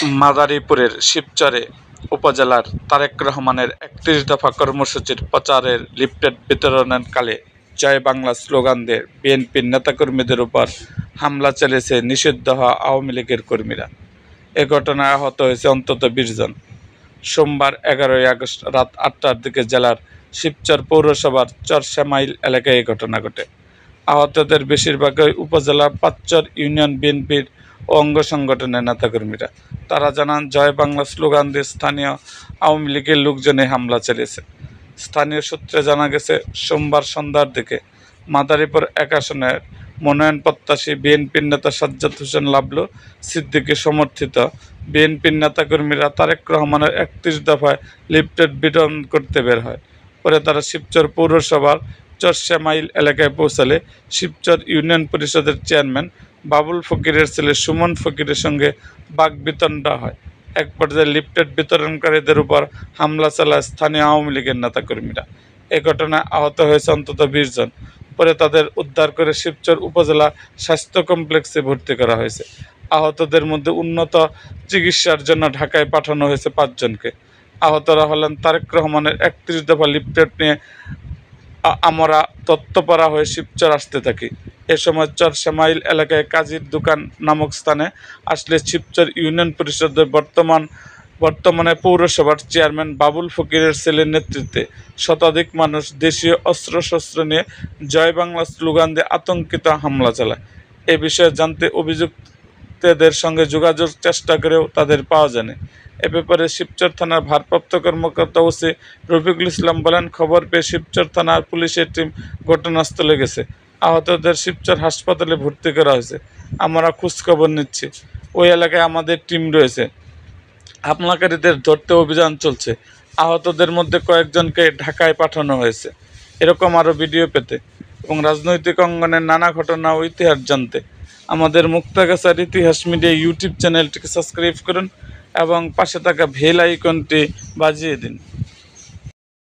মাদারীপুরের শিবচরে উপজেলার তারেক রহমানের ৩১ দফা কর্মসূচির প্রচারের লিফলেট বিতরণকালে জয় বাংলা স্লোগান দিয়ে বিএনপির নেতাকর্মীদের উপর হামলা চালিয়েছে নিষিদ্ধ হওয়া আওয়ামী লীগের কর্মীরা। এ ঘটনায় আহত হয়েছে অন্তত ২০ জন। সোমবার ১১ই আগস্ট রাত ৮টার দিকে জেলার শিবচর পৌরসভার চরশ্যামাইল এলাকায় এই ঘটনা ঘটে। আহতদের বেশিরভাগই উপজেলা পাঁচচর ইউনিয়ন বিএনপির ও অঙ্গ সংগঠনের নেতাকর্মীরা। তারা জানান, জয় বাংলা স্লোগান দিয়ে স্থানীয় আওয়ামী লীগের লোকজনে হামলা চালিয়েছে। স্থানীয় সূত্রে জানা গেছে, সোমবার সন্ধ্যার দিকে মাদারীপুর ১ আসনের মনোনয়ন প্রত্যাশী বিএনপির নেতা সাজ্জাদ হোসেন লাবলু সিদ্দিকী সমর্থিত বিএনপির নেতাকর্মীরা তারেক রহমানের ৩১ দফায় লিফলেট বিতরণ করতে বের হয়। পরে তারা শিবচর পৌরসভার চরশ্যামাইল এলাকায় পৌঁছালে শিবচর ইউনিয়ন পরিষদের চেয়ারম্যান বাবুল ফকিরের ছেলে সুমন ফকিরের সঙ্গে বাকবিতণ্ডা হয়। এক পর্যায়ে লিফলেট বিতরণকারীদের উপর হামলা চালায় স্থানীয় আওয়ামী লীগের নেতাকর্মীরা। এ ঘটনায় আহত হয়েছে অন্তত ২০ জন। পরে তাদের উদ্ধার করে শিবচর উপজেলা স্বাস্থ্য কমপ্লেক্সে ভর্তি করা হয়েছে। আহতদের মধ্যে উন্নত চিকিৎসার জন্য ঢাকায় পাঠানো হয়েছে ৫ জনকে। আহতরা হলেন তারেক রহমানের ৩১ দফা লিফলেট নিয়ে আমরা তত্ত্বপাড়া হয়ে শিবচর আসতে থাকি। এ সময় চরশ্যামাইল এলাকায় কাজীর দোকান নামক স্থানে আসলে শিবচর ইউনিয়ন পরিষদের বর্তমানে পৌরসভার চেয়ারম্যান বাবুল ফকিরের ছেলের নেতৃত্বে শতাধিক মানুষ দেশীয় অস্ত্রশস্ত্র নিয়ে জয় বাংলা স্লোগান দিয়ে আতঙ্কিত হামলা চালায়। এ বিষয়ে জানতে অভিযুক্তদের সঙ্গে যোগাযোগ চেষ্টা করেও তাদের পাওয়া যায়নি। এ ব্যাপারে শিবচর থানার ভারপ্রাপ্ত কর্মকর্তা ওসি রফিকুল ইসলাম বলেন, খবর পেয়ে শিবচর থানার পুলিশের টিম ঘটনাস্থলে গেছে। আহতদের শিবচর হাসপাতালে ভর্তি করা হয়েছে। আমরা খোঁজখবর নিচ্ছি। ওই এলাকায় আমাদের টিম রয়েছে। হামলাকারীদের ধরতে অভিযান চলছে। আহতদের মধ্যে কয়েকজনকে ঢাকায় পাঠানো হয়েছে। এরকম আরও ভিডিও পেতে এবং রাজনৈতিক অঙ্গনের নানা ঘটনা ও ইতিহাস জানতে আমাদের মুক্তাগাছার ইতিহাস মিডিয়া ইউটিউব চ্যানেলটিকে সাবস্ক্রাইব করুন এবং পাশে থাকা বেল আইকনটি বাজিয়ে দিন।